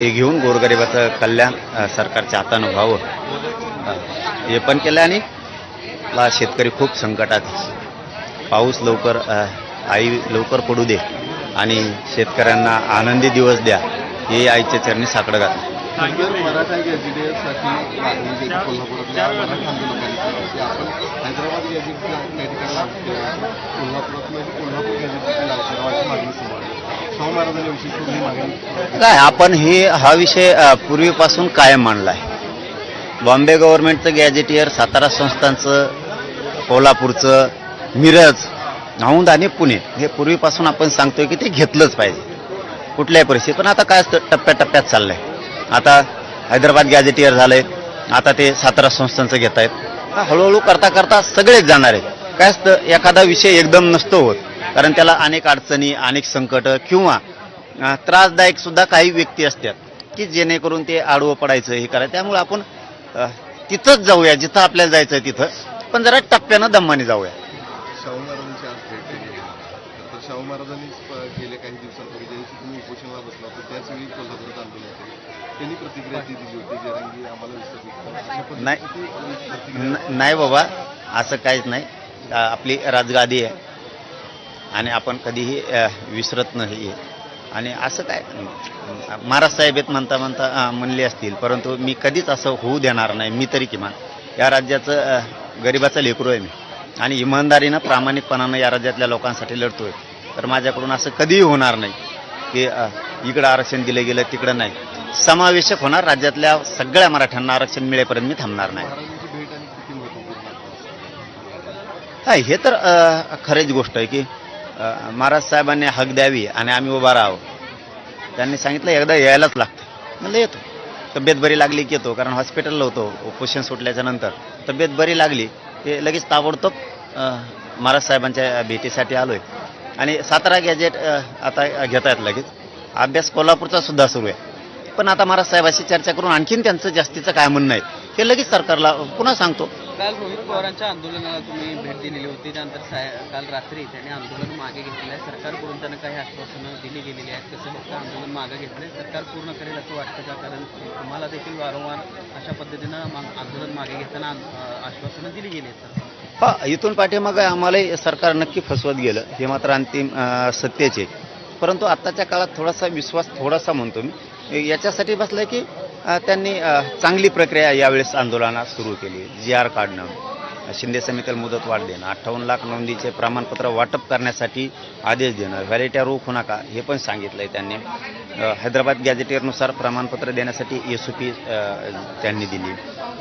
हे घेऊन गोरगरिबाचं कल्याण सरकारच्या हातानं व्हावं हे पण केलं आणि शेतकरी खूप संकटात आहे. पाऊस लवकर आई लवकर पडू दे आणि शेतकऱ्यांना आनंदी दिवस द्या हे आईच्या चरणी साकडं घातलं. मराठा गॅझेटियरसाठी मागणी कोल्हापुरातल्या मराठा आंदोलकांची आपण हैदराबाद गॅझेट कोल्हापूर गॅझेटची लावण्याची मागणी समोर शाहू महाराजांविषयी कुठली मागणी काय आपण हा विषय पूर्वीपासून कायम मांडला आहे. बॉम्बे गव्हर्नमेंटचं गॅझेटियर, सातारा संस्थांचं, कोल्हापूरचं, मिरज, औंध आणि पुणे हे पूर्वीपासून आपण सांगतोय की ते घेतलंच पाहिजे कुठल्याही परिस्थितीत. पण आता काय असतं टप्प्याटप्प्यात चाललंय. आता हैदराबाद गॅझेटियर झालंय, आता ते सातारा संस्थांचं घेत आहेत. हळूहळू करता करता सगळेच जाणार आहेत. काय असतं एखादा विषय एकदम नसतो होत, कारण त्याला अनेक अडचणी, अनेक संकट किंवा त्रासदायक सुद्धा काही व्यक्ती असतात की जेणेकरून ते आडवं पडायचं हे करायचं. त्यामुळे आपण तिथंच जाऊया जिथं आपल्याला जायचं आहे तिथं, पण जरा टप्प्यानं दम्माने जाऊया. शाहू महाराजांची आज भेट दिली. तर शाहू महाराजांनी गेल्या काही दिवसांपूर्वी ज्या दिवशी तुम्ही उपोषणाला बसला होता त्याचवेळी कोल्हापुरात आंदोलन केले. त्यांनी प्रतिक्रिया ती दिली होती जरांगी आम्हाला नाही बाबा, असं काहीच नाही. आपली राजगादी आहे आणि आपण कधीही विसरत नाही. आणि असं काय महाराज साहेब आहेत म्हणता म्हणले असतील, परंतु मी कधीच असं होऊ देणार नाही. मी तरी किमान या राज्याचं गरिबाचं लेकरू आहे मी आणि इमानदारीनं प्रामाणिकपणानं या राज्यातल्या लोकांसाठी लढतोय. तर माझ्याकडून असं कधीही होणार नाही की इकडं आरक्षण दिलं गेलं तिकडं नाही. समावेशक होणार, राज्यातल्या सगळ्या मराठ्यांना आरक्षण मिळेपर्यंत मी थांबणार नाही. हा, हे तर खरीच गोष्ट आहे की महाराज साहेबांनी हक द्यावी आणि आम्ही उभा राहावं. त्यांनी सांगितलं एकदा यायलाच लागतं. म्हणलं येतो. तब्येत बरी लागली की येतो, कारण हॉस्पिटलला होतो उपोषण सुटल्याच्या नंतर. तब्येत बरी लागली ते लगेच ताबडतोब महाराज साहेबांच्या भेटीसाठी आलोय. आणि सातारा गॅझेट आता घेत आहेत लगेच. अभ्यास कोल्हापूरचा सुद्धा सुरू आहे. पण आता महाराज साहेबांशी चर्चा करून आणखीन त्यांचं जास्तीचं काय म्हणणं आहे हे लगेच सरकारला पुन्हा सांगतो. काल रोहित पवारांच्या आंदोलनाला तुम्ही भेट दिलेली होती, त्यानंतर काल रात्री त्यांनी आंदोलन मागे घेतलेलं आहे. सरकारकडून त्यांना काही आश्वासनं दिली गेलेली आहेत. कसं बघता आंदोलन मागे घेतलंय, सरकार पूर्ण करेल असं वाटतं का? कारण तुम्हाला देखील वारंवार अशा पद्धतीनं आंदोलन मागे घेताना आश्वासनं दिली गेली आहेत. हा, इथून पाठीमागे आम्हालाही सरकार नक्की फसवत गेलं हे मात्र अंतिम सत्याचे. परंतु आत्ताच्या काळात थोडासा विश्वास म्हणतो मी याच्यासाठी बसलाय की त्यांनी चांगली प्रक्रिया यावेळेस आंदोलनात सुरू केली. GR काढणं, शिंदे समितीला मुदत वाढ देणं, 58 लाख नोंदीचे प्रमाणपत्र वाटप करण्यासाठी आदेश देणं, व्हॅलिट्या रोखू नका हे पण सांगितलंय त्यांनी. हैदराबाद गॅझेटियरनुसार प्रमाणपत्र देण्यासाठी SOP त्यांनी दिली.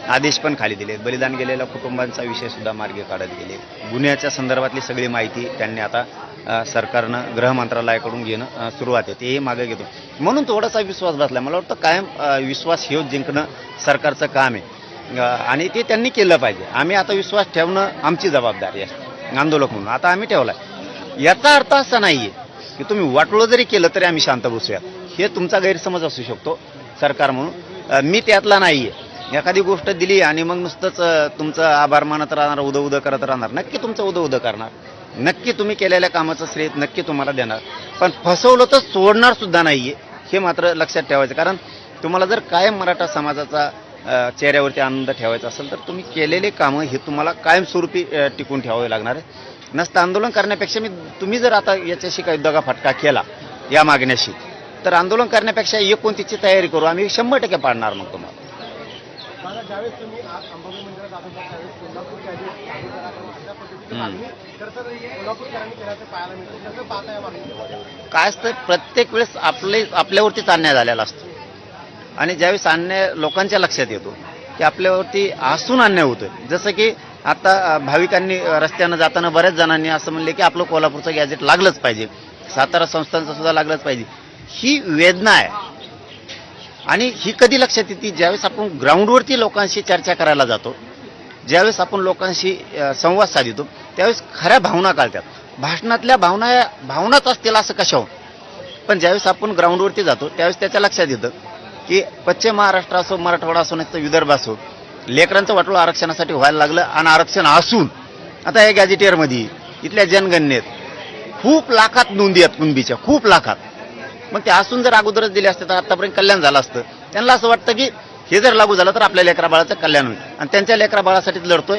आदेश पण खाली दिले. बलिदान गेलेल्या कुटुंबांचा विषय सुद्धा मार्गी काढत गेले. गुन्ह्याच्या संदर्भातली सगळी माहिती त्यांनी आता सरकारनं गृह मंत्रालयाकडून घेणं सुरुवात आहे. तेही मागे घेतो म्हणून थोडासा विश्वास बसला. मला वाटतं कायम विश्वास हे जिंकणं सरकारचं काम आहे आणि ते त्यांनी केलं पाहिजे. आम्ही आता विश्वास ठेवणं आमची जबाबदारी आहे आंदोलक म्हणून. आता आम्ही ठेवला. याचा अर्थ असा नाही आहे की तुम्ही वाटोळं जरी केलं तरी आम्ही शांत बसूयात. हे तुमचा गैरसमज असू शकतो सरकार म्हणून. मी त्यातला नाही आहे. एखादी गोष्ट दिली आणि मग नुसतंच तुमचं आभार मानत राहणार, उदं करत राहणार. नक्की तुमचं उदं करणार, नक्की तुम्ही केलेल्या कामाचं श्रेय नक्की तुम्हाला देणार. पण फसवलं तर सोडणार सुद्धा नाहीये हे मात्र लक्षात ठेवायचं. कारण तुम्हाला जर कायम मराठा समाजाचा चेहऱ्यावरती आनंद ठेवायचा असेल तर तुम्ही केलेले कामं हे तुम्हाला कायमस्वरूपी टिकून ठेवावे लागणार आहे. नसतं आंदोलन करण्यापेक्षा तुम्ही जर आता याच्याशी काही दगाफटका केला या मागण्याशी तर आंदोलन करण्यापेक्षा 29ची तयारी करू आम्ही 100% पाडणार. मग तुम्हाला काय असतं प्रत्येक वेळेस आपल्यावरतीच अन्याय झालेला असतो आणि ज्यावेळेस अन्याय लोकांच्या लक्षात येतो की आपल्यावरती हसून अन्याय होतोय. जसं की आता भाविकांनी रस्त्यानं जाताना बऱ्याच जणांनी असं म्हणले की आपलं कोल्हापूरचं गॅझेट लागलंच पाहिजे, सातारा संस्थांचं सुद्धा लागलंच पाहिजे. ही वेदना आहे आणि ही कधी लक्षात येते ज्यावेळेस आपण ग्राउंडवरती लोकांशी चर्चा करायला जातो, ज्यावेळेस आपण लोकांशी संवाद साधितो त्यावेळेस खऱ्या भावना कळतात. भाषणातल्या भावनाच असतील असं कशावर. पण ज्यावेळेस आपण ग्राउंडवरती जातो त्यावेळेस त्याच्या लक्षात येतं की पश्चिम महाराष्ट्र असो, मराठवाडा असो, नाही तर विदर्भ असो, लेकरांचं वाटोळं आरक्षणासाठी व्हायला लागलं. आणि आरक्षण असून आता या गॅझेटियरमध्ये इथल्या जनगणनेत खूप लाखात नोंदी आहेत कुणबीच्या, खूप लाखात. मग ते असून जर अगोदरच दिले असते तर आतापर्यंत कल्याण झालं असतं. त्यांना असं वाटतं की हे जर लागू झालं तर आपल्या लेकरा बाळाचं कल्याण होईल आणि त्यांच्या लेकरा बाळासाठीच लढतोय.